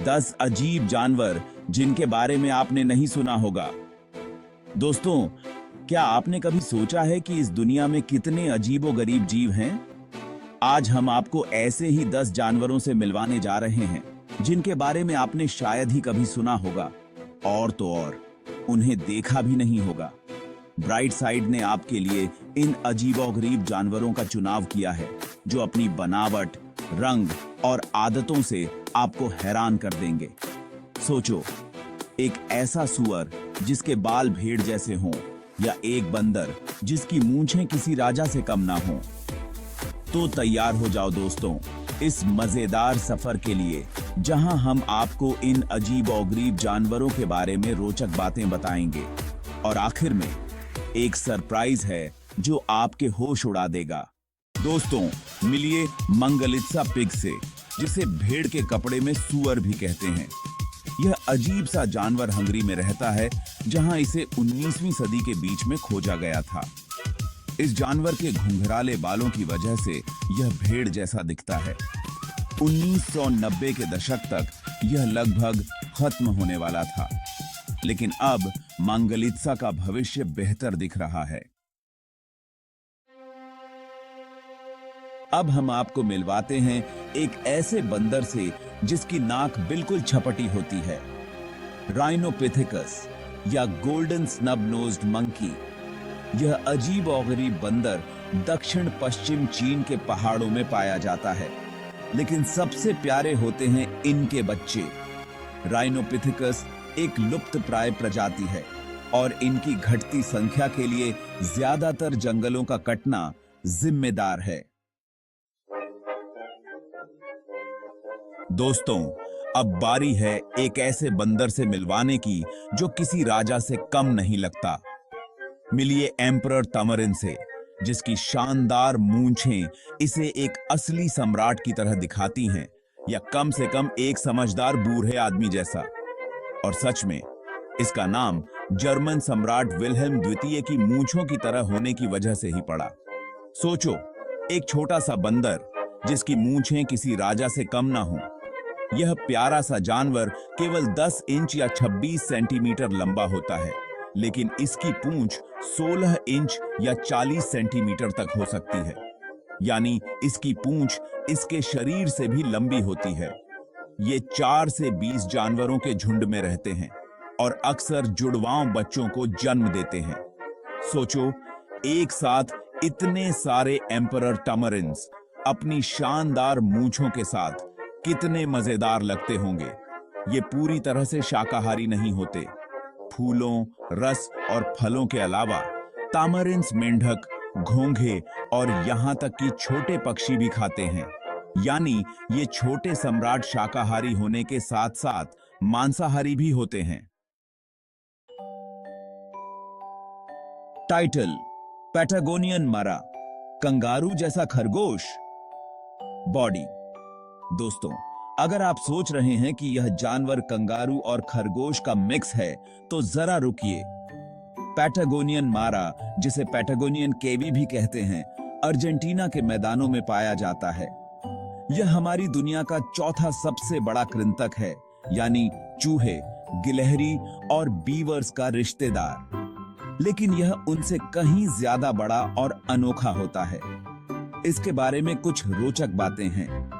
10 अजीब जानवर जिनके बारे में आपने नहीं सुना होगा। दोस्तों, क्या आपने कभी सोचा है कि इस दुनिया में कितने अजीबोगरीब जीव हैं? आज हम आपको ऐसे ही 10 जानवरों से मिलवाने जा रहे हैं जिनके बारे में आपने शायद ही कभी सुना होगा और तो और उन्हें देखा भी नहीं होगा। ब्राइट साइड ने आपके लिए इन अजीबोगरीब जानवरों का चुनाव किया है जो अपनी बनावट, रंग और आदतों से आपको हैरान कर देंगे। सोचो, एक ऐसा सुअर जिसके बाल भेड़ जैसे हों या एक बंदर जिसकी मूंछें किसी राजा से कम ना हों। तो तैयार हो जाओ दोस्तों इस मजेदार सफर के लिए जहां हम आपको इन अजीबोगरीब जानवरों के बारे में रोचक बातें बताएंगे और आखिर में एक सरप्राइज है जो आपके होश उड़ा देगा। दोस्तों, मिलिए मंगलित्सा पिग से, जिसे भेड़ के कपड़े में सुअर भी कहते हैं। यह अजीब सा जानवर हंगरी में रहता है जहां इसे 19वीं सदी के बीच में खोजा गया था। इस जानवर के घुंघराले बालों की वजह से यह भेड़ जैसा दिखता है। 1990 के दशक तक यह लगभग खत्म होने वाला था, लेकिन अब मंगलित्सा का भविष्य बेहतर दिख रहा है। अब हम आपको मिलवाते हैं एक ऐसे बंदर से जिसकी नाक बिल्कुल छपटी होती है। राइनोपिथेकस या गोल्डन स्नब नोज्ड मंकी। यह अजीब और गरीब बंदर दक्षिण पश्चिम चीन के पहाड़ों में पाया जाता है, लेकिन सबसे प्यारे होते हैं इनके बच्चे। राइनोपिथेकस एक लुप्तप्राय प्रजाति है और इनकी घटती संख्या के लिए ज्यादातर जंगलों का कटना जिम्मेदार है। दोस्तों, अब बारी है एक ऐसे बंदर से मिलवाने की जो किसी राजा से कम नहीं लगता। मिलिए एम्परर तमरिन से, जिसकी शानदार मूंछें इसे एक असली सम्राट की तरह दिखाती हैं, या कम से कम एक समझदार बूढ़े आदमी जैसा। और सच में इसका नाम जर्मन सम्राट विल्हेल्म द्वितीय की मूंछों की तरह होने की वजह से ही पड़ा। सोचो, एक छोटा सा बंदर जिसकी मूंछें किसी राजा से कम ना हो। यह प्यारा सा जानवर केवल 10 इंच या 26 सेंटीमीटर लंबा होता है, लेकिन इसकी पूंछ 16 इंच या 40 सेंटीमीटर तक हो सकती है। यानी इसकी पूंछ इसके शरीर से भी लंबी होती है। ये 4 से 20 जानवरों के झुंड में रहते हैं और अक्सर जुड़वां बच्चों को जन्म देते हैं। सोचो, एक साथ इतने सारे एम्परर टमरिन्स अपनी शानदार मूंछों के साथ कितने मजेदार लगते होंगे। ये पूरी तरह से शाकाहारी नहीं होते। फूलों, रस और फलों के अलावा तामरिन्स मेंढक, घोंघे और यहां तक कि छोटे पक्षी भी खाते हैं। यानी ये छोटे सम्राट शाकाहारी होने के साथ साथ मांसाहारी भी होते हैं। टाइटल: पैटागोनियन मरा, कंगारू जैसा खरगोश। बॉडी: दोस्तों, अगर आप सोच रहे हैं कि यह जानवर कंगारू और खरगोश का मिक्स है, तो जरा रुकिए। पैटागोनियन मारा, जिसे पैटागोनियन केवी भी कहते हैं, अर्जेंटीना के मैदानों में पाया जाता है। यह हमारी दुनिया का चौथा सबसे बड़ा कृंतक है, यानी चूहे, गिलहरी और बीवर्स का रिश्तेदार। लेकिन यह उनसे कहीं ज्यादा बड़ा और अनोखा होता है। इसके बारे में कुछ रोचक बातें हैं।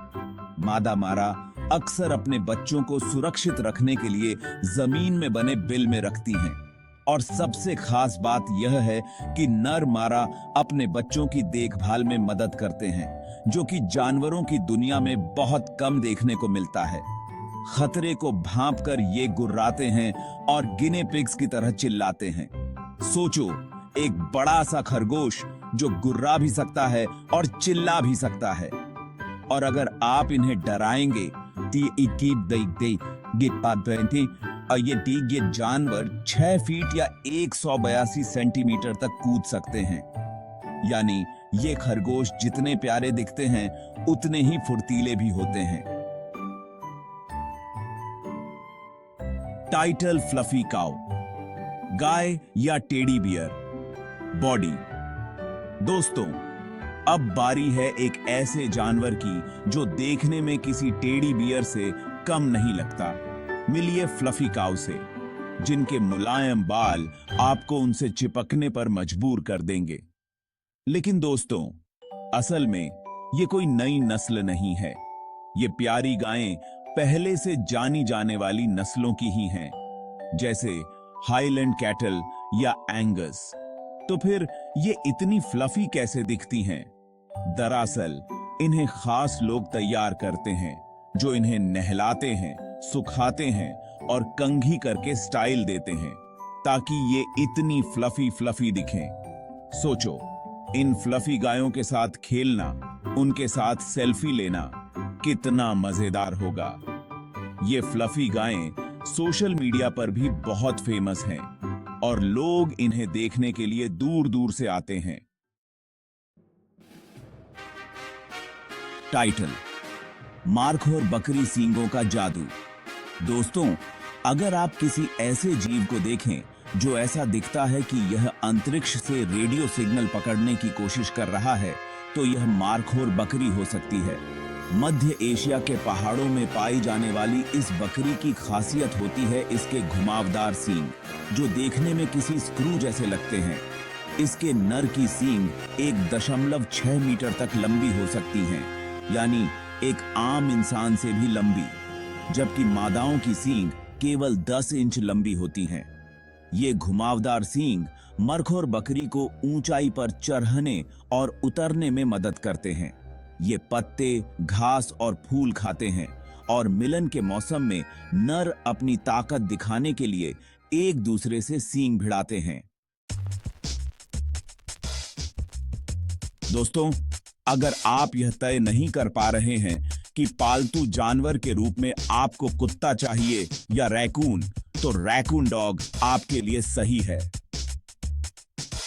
मादा मारा अक्सर अपने बच्चों को सुरक्षित रखने के लिए जमीन में बने बिल में रखती हैं। और सबसे खास बात यह है कि नर मारा अपने बच्चों की देखभाल में मदद करते हैं, जो कि जानवरों की दुनिया में बहुत कम देखने को मिलता है। खतरे को भांपकर ये गुर्राते हैं और गिने पिग्स की तरह चिल्लाते हैं। सोचो, एक बड़ा सा खरगोश जो गुर्रा भी सकता है और चिल्ला भी सकता है। और अगर आप इन्हें डराएंगे ये जानवर 6 फीट या 182 सेंटीमीटर तक कूद सकते हैं। यानी ये खरगोश जितने प्यारे दिखते हैं, उतने ही फुर्तीले भी होते हैं। टाइटल: फ्लफी काउ, गाय या टेडी बियर। बॉडी: दोस्तों, अब बारी है एक ऐसे जानवर की जो देखने में किसी टेडी बियर से कम नहीं लगता। मिलिए फ्लफी काऊ से, जिनके मुलायम बाल आपको उनसे चिपकने पर मजबूर कर देंगे। लेकिन दोस्तों, असल में ये कोई नई नस्ल नहीं है। ये प्यारी गायें पहले से जानी जाने वाली नस्लों की ही हैं, जैसे हाईलैंड कैटल या एंगस। तो फिर ये इतनी फ्लफी कैसे दिखती हैं? दरअसल इन्हें खास लोग तैयार करते हैं, जो इन्हें नहलाते हैं, सुखाते हैं और कंघी करके स्टाइल देते हैं, ताकि ये इतनी फ्लफी फ्लफी दिखें। सोचो, इन फ्लफी गायों के साथ खेलना, उनके साथ सेल्फी लेना कितना मजेदार होगा। ये फ्लफी गायें सोशल मीडिया पर भी बहुत फेमस हैं और लोग इन्हें देखने के लिए दूर दूर से आते हैं। टाइटल: मार्खोर बकरी सींगों का जादू। दोस्तों, अगर आप किसी ऐसे जीव को देखें जो ऐसा दिखता है कि यह अंतरिक्ष से रेडियो सिग्नल पकड़ने की कोशिश कर रहा है, तो यह मार्खोर बकरी हो सकती है। मध्य एशिया के पहाड़ों में पाई जाने वाली इस बकरी की खासियत होती है इसके घुमावदार सींग, जो देखने में किसी स्क्रू जैसे लगते हैं। इसके नर की सींग 1.6 मीटर तक लंबी हो सकती हैं, यानी एक आम इंसान से भी लंबी, जबकि मादाओं की सींग केवल 10 इंच लंबी होती हैं। ये घुमावदार सींग मरखोर बकरी को ऊंचाई पर चढ़ने और उतरने में मदद करते हैं। ये पत्ते, घास और फूल खाते हैं और मिलन के मौसम में नर अपनी ताकत दिखाने के लिए एक दूसरे से सींग भिड़ाते हैं। दोस्तों, अगर आप यह तय नहीं कर पा रहे हैं कि पालतू जानवर के रूप में आपको कुत्ता चाहिए या रैकून, तो रैकून डॉग आपके लिए सही है।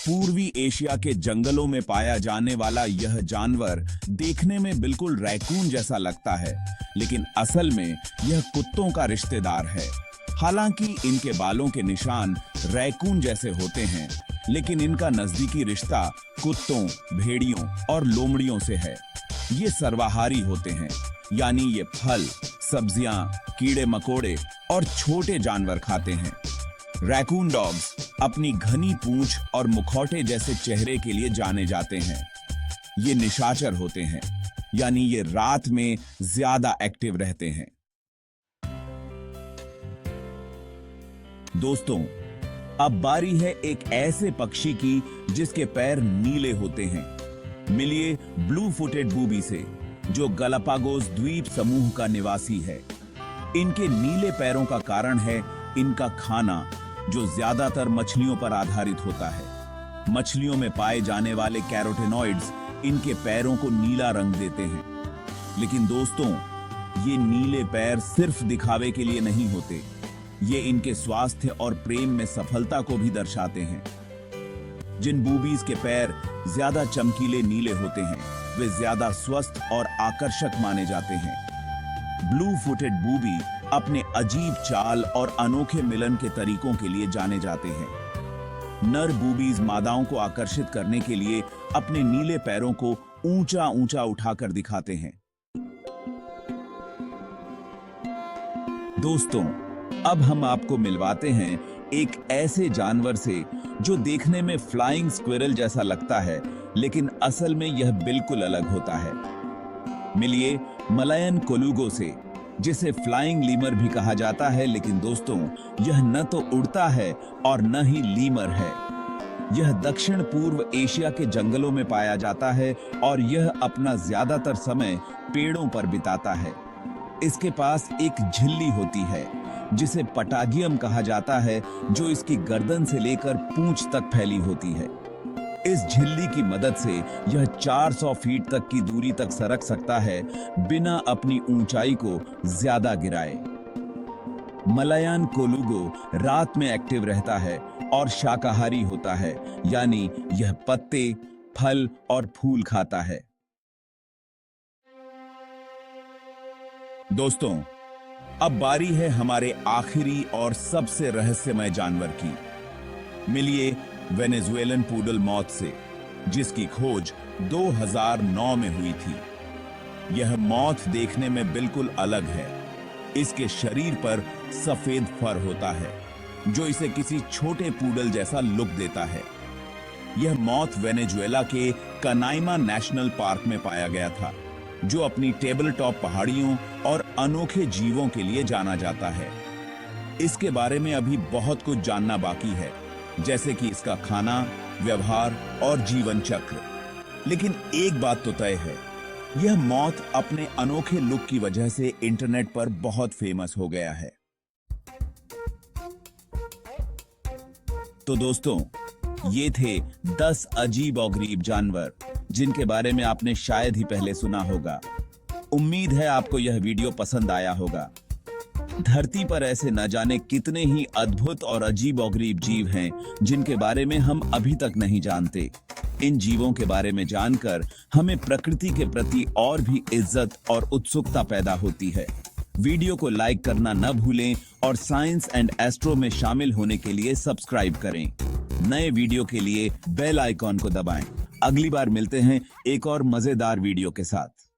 पूर्वी एशिया के जंगलों में पाया जाने वाला यह जानवर देखने में बिल्कुल रैकून जैसा लगता है, लेकिन असल में यह कुत्तों का रिश्तेदार है। हालांकि इनके बालों के निशान रैकून जैसे होते हैं, लेकिन इनका नजदीकी रिश्ता कुत्तों, भेड़ियों और लोमड़ियों से है। ये सर्वाहारी होते हैं, यानी ये फल, सब्जियां, कीड़े मकोड़े और छोटे जानवर खाते हैं। रैकून डॉग्स अपनी घनी पूंछ और मुखौटे जैसे चेहरे के लिए जाने जाते हैं। ये निशाचर होते हैं, यानी ये रात में ज्यादा एक्टिव रहते हैं। दोस्तों, अब बारी है एक ऐसे पक्षी की जिसके पैर नीले होते हैं। मिलिए ब्लू फुटेड बूबी से, जो गलापागोस द्वीप समूह का निवासी है। इनके नीले पैरों का कारण है इनका खाना, जो ज्यादातर मछलियों पर आधारित होता है। मछलियों में पाए जाने वाले कैरोटेनॉइड्स इनके पैरों को नीला रंग देते हैं। लेकिन दोस्तों, ये नीले पैर सिर्फ दिखावे के लिए नहीं होते। ये इनके स्वास्थ्य और प्रेम में सफलता को भी दर्शाते हैं। जिन बूबीज के पैर ज्यादा चमकीले नीले होते हैं, वे ज्यादा स्वस्थ और आकर्षक माने जाते हैं। ब्लू फुटेड बूबी अपने अजीब चाल और अनोखे मिलन के तरीकों के लिए जाने जाते हैं। नर बूबीज मादाओं को आकर्षित करने के लिए अपने नीले पैरों को ऊंचा ऊंचा उठाकर दिखाते हैं। दोस्तों, अब हम आपको मिलवाते हैं एक ऐसे जानवर से जो देखने में फ्लाइंग स्क्विरल जैसा लगता है, लेकिन असल में यह बिल्कुल अलग होता है। मिलिए मलायन कोलुगो से, जिसे फ्लाइंग लीमर भी कहा जाता है। लेकिन दोस्तों, यह न तो उड़ता है और न ही लीमर है। यह दक्षिण पूर्व एशिया के जंगलों में पाया जाता है और यह अपना ज्यादातर समय पेड़ों पर बिताता है। इसके पास एक झिल्ली होती है, जिसे पटागियम कहा जाता है, जो इसकी गर्दन से लेकर पूंछ तक फैली होती है। इस झिल्ली की मदद से यह 400 फीट तक की दूरी तक सरक सकता है, बिना अपनी ऊंचाई को ज्यादा गिराए। मलायन कोलुगो रात में एक्टिव रहता है और शाकाहारी होता है, यानी यह पत्ते, फल और फूल खाता है। दोस्तों, अब बारी है हमारे आखिरी और सबसे रहस्यमय जानवर की। मिलिए वेनेजुएलन पूडल मॉथ से, जिसकी खोज 2009 में हुई थी। यह मॉथ देखने में बिल्कुल अलग है। इसके शरीर पर सफेद फर होता है जो इसे किसी छोटे पूडल जैसा लुक देता है। यह मॉथ वेनेजुएला के कनाइमा नेशनल पार्क में पाया गया था, जो अपनी टेबल टॉप पहाड़ियों और अनोखे जीवों के लिए जाना जाता है। इसके बारे में अभी बहुत कुछ जानना बाकी है, जैसे कि इसका खाना, व्यवहार और जीवन चक्र। लेकिन एक बात तो तय है, यह मॉथ अपने अनोखे लुक की वजह से इंटरनेट पर बहुत फेमस हो गया है। तो दोस्तों, ये थे 10 अजीब और गरीब जानवर जिनके बारे में आपने शायद ही पहले सुना होगा। उम्मीद है आपको यह वीडियो पसंद आया होगा। धरती पर ऐसे न जाने कितने ही अद्भुत और अजीब और गरीब जीव हैं जिनके बारे में हम अभी तक नहीं जानते। इन जीवों के बारे में जानकर हमें प्रकृति के प्रति और भी इज्जत और उत्सुकता पैदा होती है। वीडियो को लाइक करना न भूलें और साइंस एंड एस्ट्रो में शामिल होने के लिए सब्सक्राइब करें। नए वीडियो के लिए बेल आइकॉन को दबाएं। अगली बार मिलते हैं एक और मजेदार वीडियो के साथ।